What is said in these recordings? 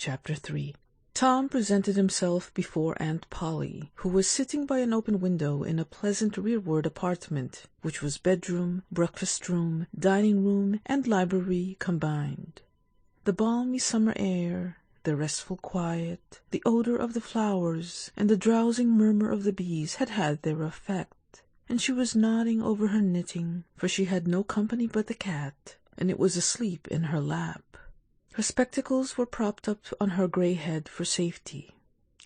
Chapter 3. Tom presented himself before Aunt Polly, who was sitting by an open window in a pleasant rearward apartment, which was bedroom, breakfast-room, dining-room, and library combined. The balmy summer air, the restful quiet, the odor of the flowers, and the drowsing murmur of the bees had their effect, and she was nodding over her knitting, for she had no company but the cat, and it was asleep in her lap. Her spectacles were propped up on her grey head for safety.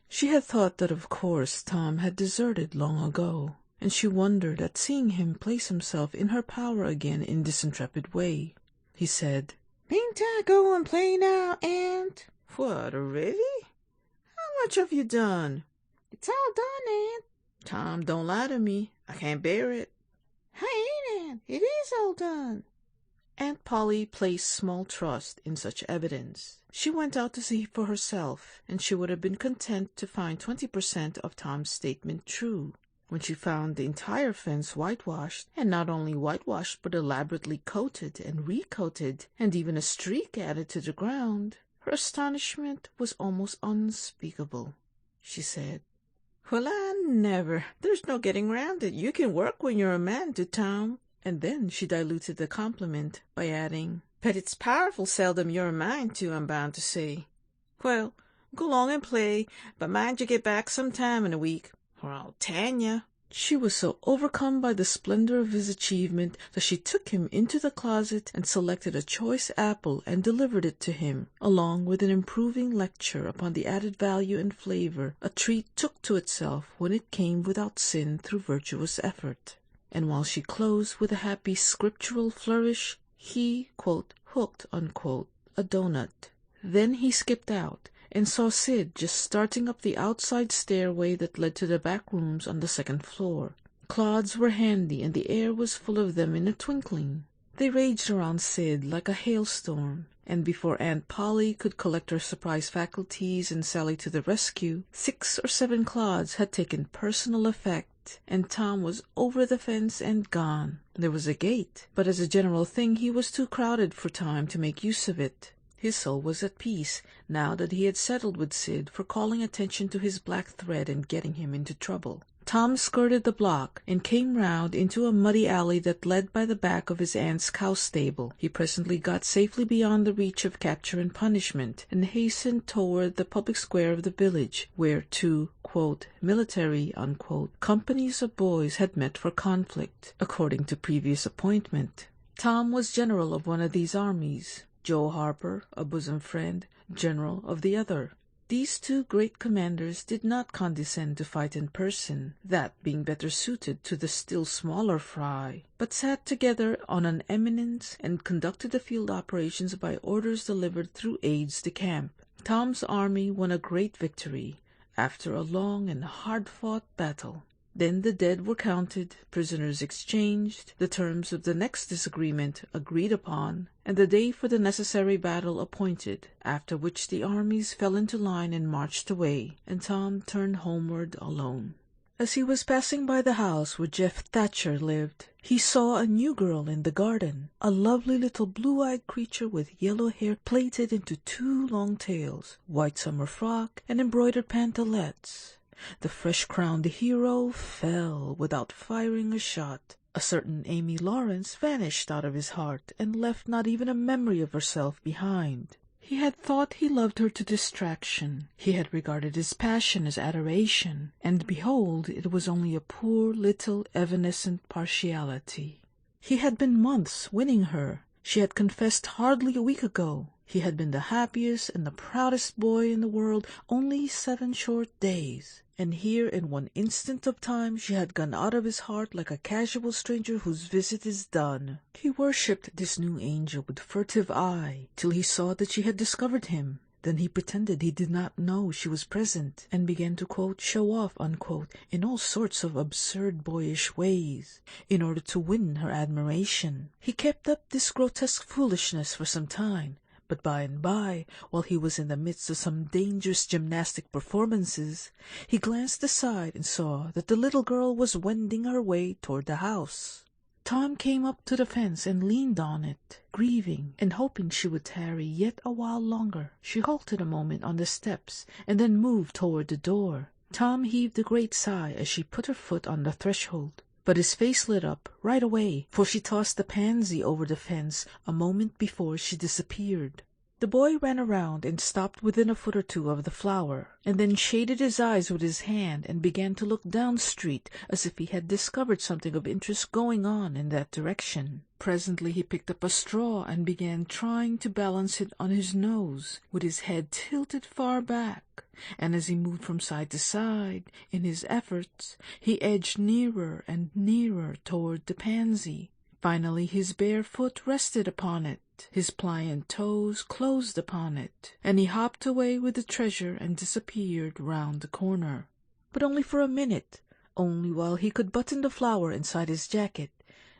She had thought that of course Tom had deserted long ago, and she wondered at seeing him place himself in her power again in this intrepid way. He said, "Mayn't I go and play now, Aunt?" "What, already? How much have you done?" "It's all done, Aunt." "Tom, don't lie to me. I can't bear it." "I ain't, Aunt. It is all done." Aunt Polly placed small trust in such evidence. She went out to see for herself, and she would have been content to find 20% of Tom's statement true. When she found the entire fence whitewashed, and not only whitewashed but elaborately coated and recoated, and even a streak added to the ground, her astonishment was almost unspeakable. She said, "Well, I never. There's no getting round it. You can work when you're a man to Tom." And then she diluted the compliment by adding, "But it's powerful seldom you're mine to, I'm bound to say. Well, go along and play, but mind you get back some time in a week, or I'll tan you." She was so overcome by the splendor of his achievement that she took him into the closet and selected a choice apple and delivered it to him, along with an improving lecture upon the added value and flavor a treat took to itself when it came without sin through virtuous effort. And while she closed with a happy scriptural flourish, he, quote, hooked, unquote, a doughnut. Then he skipped out and saw Sid just starting up the outside stairway that led to the back rooms on the second floor. Clods were handy, and the air was full of them in a twinkling. They raged around Sid like a hailstorm, and before Aunt Polly could collect her surprised faculties and sally to the rescue, 6 or 7 clods had taken personal effect, and Tom was over the fence and gone. There was a gate, but as a general thing he was too crowded for time to make use of it. His soul was at peace, now that he had settled with Sid for calling attention to his black thread and getting him into trouble. Tom skirted the block and came round into a muddy alley that led by the back of his aunt's cow stable. He presently got safely beyond the reach of capture and punishment, and hastened toward the public square of the village, where 2, quote, military, unquote, companies of boys had met for conflict, according to previous appointment. Tom was general of one of these armies, Joe Harper, a bosom friend, general of the other. These 2 great commanders did not condescend to fight in person, that being better suited to the still smaller fry, but sat together on an eminence and conducted the field operations by orders delivered through aides-de-camp. Tom's army won a great victory, after a long and hard-fought battle. Then the dead were counted, prisoners exchanged, the terms of the next disagreement agreed upon, and the day for the necessary battle appointed, after which the armies fell into line and marched away, and Tom turned homeward alone. As he was passing by the house where Jeff Thatcher lived, he saw a new girl in the garden, a lovely little blue-eyed creature with yellow hair plaited into 2 long tails, white summer frock, and embroidered pantalettes. The fresh-crowned hero fell without firing a shot. A certain Amy Lawrence vanished out of his heart and left not even a memory of herself behind. He had thought he loved her to distraction. He had regarded his passion as adoration, and behold, it was only a poor little evanescent partiality. He had been months winning her. She had confessed hardly a week ago. He had been the happiest and the proudest boy in the world only 7 short days. And here in one instant of time she had gone out of his heart like a casual stranger whose visit is done. He worshipped this new angel with furtive eye, till he saw that she had discovered him. Then he pretended he did not know she was present, and began to, quote, show off, unquote, in all sorts of absurd boyish ways, in order to win her admiration. He kept up this grotesque foolishness for some time, but by and by, while he was in the midst of some dangerous gymnastic performances, he glanced aside and saw that the little girl was wending her way toward the house. Tom came up to the fence and leaned on it, grieving and hoping she would tarry yet a while longer. She halted a moment on the steps and then moved toward the door. Tom heaved a great sigh as she put her foot on the threshold. But his face lit up right away, for she tossed the pansy over the fence a moment before she disappeared. The boy ran around and stopped within a foot or two of the flower, and then shaded his eyes with his hand and began to look down street as if he had discovered something of interest going on in that direction. Presently he picked up a straw and began trying to balance it on his nose, with his head tilted far back, and as he moved from side to side in his efforts, he edged nearer and nearer toward the pansy. Finally his bare foot rested upon it, his pliant toes closed upon it, and he hopped away with the treasure and disappeared round the corner. But only for a minute, only while he could button the flower inside his jacket,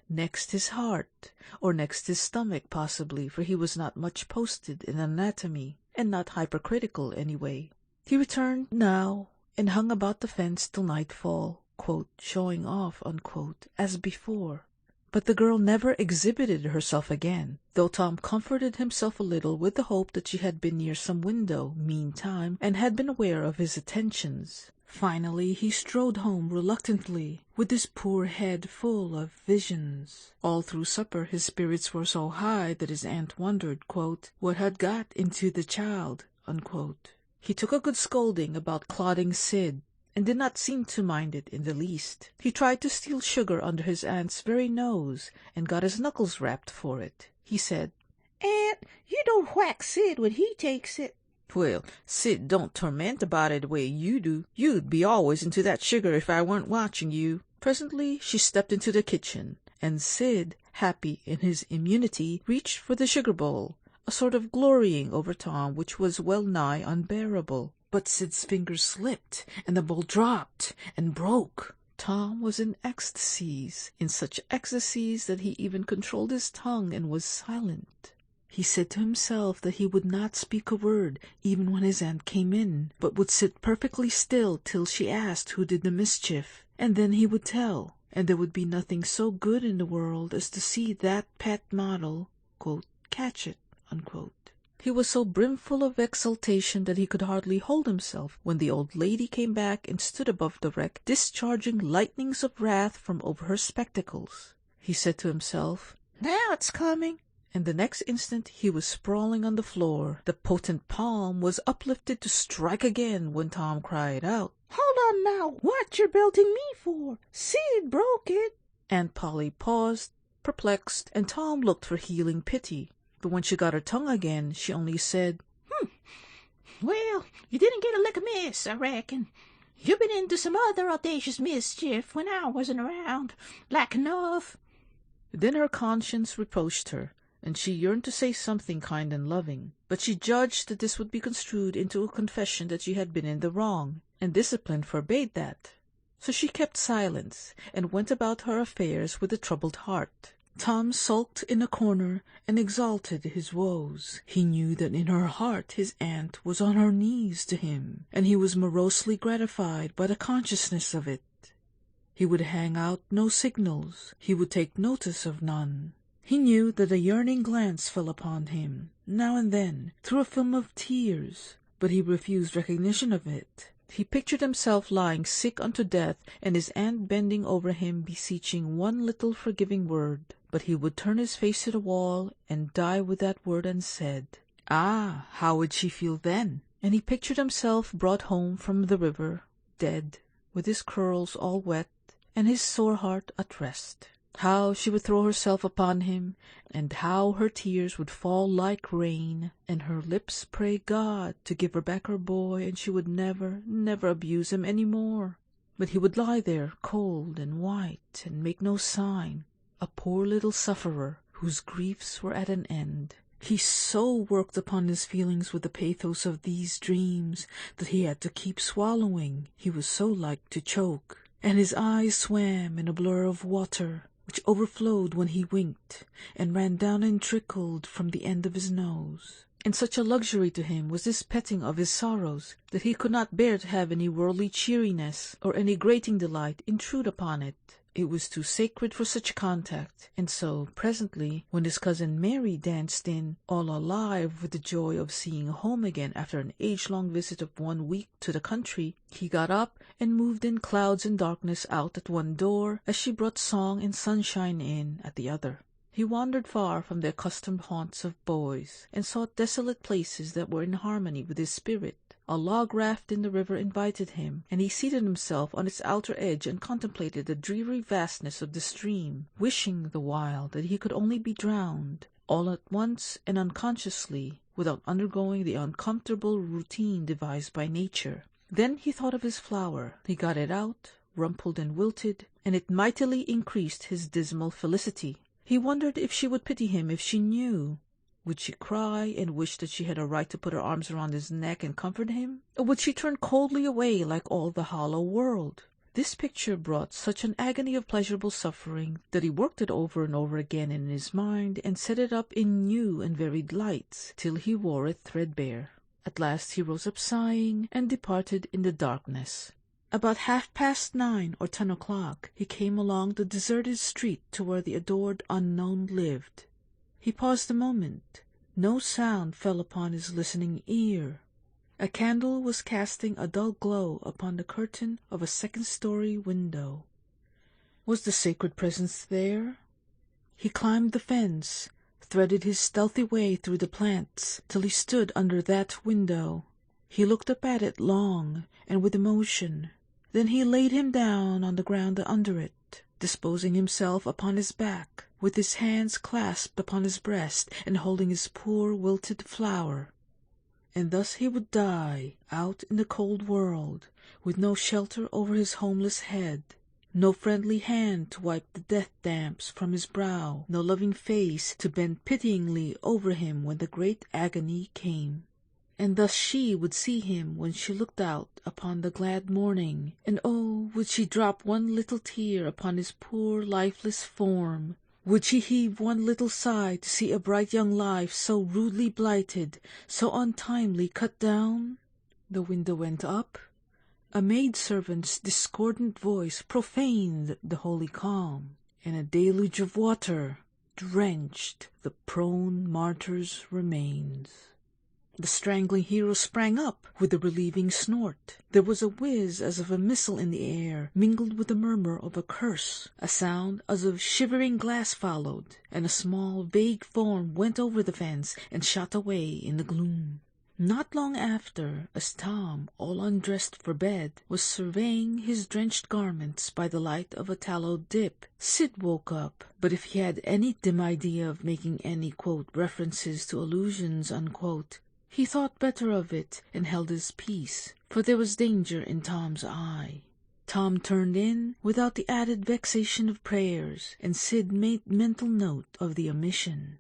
next his heart, or next his stomach possibly, for he was not much posted in anatomy, and not hypercritical anyway. He returned now, and hung about the fence till nightfall, quote, showing off, unquote, as before. But the girl never exhibited herself again, though Tom comforted himself a little with the hope that she had been near some window, meantime, and had been aware of his attentions. Finally he strode home reluctantly, with his poor head full of visions. All through supper his spirits were so high that his aunt wondered, quote, what had got into the child, unquote. He took a good scolding about clodding Sid, and did not seem to mind it in the least. He tried to steal sugar under his aunt's very nose, and got his knuckles rapped for it. He said, "Aunt, you don't whack Sid when he takes it." "Well, Sid don't torment about it the way you do. You'd be always into that sugar if I weren't watching you." Presently she stepped into the kitchen, and Sid, happy in his immunity, reached for the sugar bowl, a sort of glorying over Tom which was well nigh unbearable. But Sid's fingers slipped, and the bowl dropped and broke. Tom was in ecstasies, in such ecstasies that he even controlled his tongue and was silent. He said to himself that he would not speak a word even when his aunt came in, but would sit perfectly still till she asked who did the mischief, and then he would tell, and there would be nothing so good in the world as to see that pet model, quote, catch it, unquote. He was so brimful of exultation that he could hardly hold himself when the old lady came back and stood above the wreck, discharging lightnings of wrath from over her spectacles. He said to himself, "Now it's coming," and the next instant he was sprawling on the floor. The potent palm was uplifted to strike again when Tom cried out, "Hold on now, what you're belting me for? Sid broke it." Aunt Polly paused, perplexed, and Tom looked for healing pity. But when she got her tongue again, she only said, "Well, you didn't get a lick of miss, I reckon. You've been into some other audacious mischief when I wasn't around, like enough." Then her conscience reproached her, and she yearned to say something kind and loving, but she judged that this would be construed into a confession that she had been in the wrong, and discipline forbade that. So she kept silence, and went about her affairs with a troubled heart. Tom sulked in a corner and exalted his woes. He knew that in her heart his aunt was on her knees to him, and he was morosely gratified by the consciousness of it. He would hang out no signals. He would take notice of none. He knew that a yearning glance fell upon him, now and then, through a film of tears, but he refused recognition of it. He pictured himself lying sick unto death, and his aunt bending over him, beseeching one little forgiving word. But he would turn his face to the wall and die with that word unsaid. Ah, how would she feel then? And he pictured himself brought home from the river, dead, with his curls all wet, and his sore heart at rest. How she would throw herself upon him, and how her tears would fall like rain, and her lips pray God to give her back her boy, and she would never, never abuse him any more. But he would lie there, cold and white, and make no sign, a poor little sufferer, whose griefs were at an end. He so worked upon his feelings with the pathos of these dreams that he had to keep swallowing. He was so like to choke, and his eyes swam in a blur of water, which overflowed when he winked, and ran down and trickled from the end of his nose. And such a luxury to him was this petting of his sorrows, that he could not bear to have any worldly cheeriness or any grating delight intrude upon it. It was too sacred for such contact, and so, presently, when his cousin Mary danced in, all alive with the joy of seeing home again after an age-long visit of 1 week to the country, he got up and moved in clouds and darkness out at one door, as she brought song and sunshine in at the other. He wandered far from the accustomed haunts of boys, and sought desolate places that were in harmony with his spirit. A log raft in the river invited him, and he seated himself on its outer edge and contemplated the dreary vastness of the stream, wishing the while that he could only be drowned, all at once and unconsciously, without undergoing the uncomfortable routine devised by nature. Then he thought of his flower. He got it out, rumpled and wilted, and it mightily increased his dismal felicity. He wondered if she would pity him if she knew. Would she cry and wish that she had a right to put her arms around his neck and comfort him? Or would she turn coldly away like all the hollow world? This picture brought such an agony of pleasurable suffering that he worked it over and over again in his mind and set it up in new and varied lights till he wore it threadbare. At last he rose up sighing and departed in the darkness. About 9:30 or 10 o'clock, he came along the deserted street to where the adored unknown lived. He paused a moment. No sound fell upon his listening ear. A candle was casting a dull glow upon the curtain of a second-story window. Was the sacred presence there? He climbed the fence, threaded his stealthy way through the plants, till he stood under that window. He looked up at it long and with emotion. Then he laid him down on the ground under it, disposing himself upon his back, with his hands clasped upon his breast and holding his poor wilted flower. And thus he would die out in the cold world, with no shelter over his homeless head, no friendly hand to wipe the death damps from his brow, no loving face to bend pityingly over him when the great agony came. And thus she would see him when she looked out upon the glad morning, and oh, would she drop one little tear upon his poor lifeless form? Would she heave one little sigh to see a bright young life so rudely blighted, so untimely cut down? The window went up. A maid-servant's discordant voice profaned the holy calm, and a deluge of water drenched the prone martyr's remains. The strangling hero sprang up with a relieving snort. There was a whiz as of a missile in the air, mingled with the murmur of a curse. A sound as of shivering glass followed, and a small, vague form went over the fence and shot away in the gloom. Not long after, as Tom, all undressed for bed, was surveying his drenched garments by the light of a tallow dip, Sid woke up. But if he had any dim idea of making any, quote, references to allusions, unquote, he thought better of it and held his peace, for there was danger in Tom's eye. Tom turned in without the added vexation of prayers, and Sid made mental note of the omission.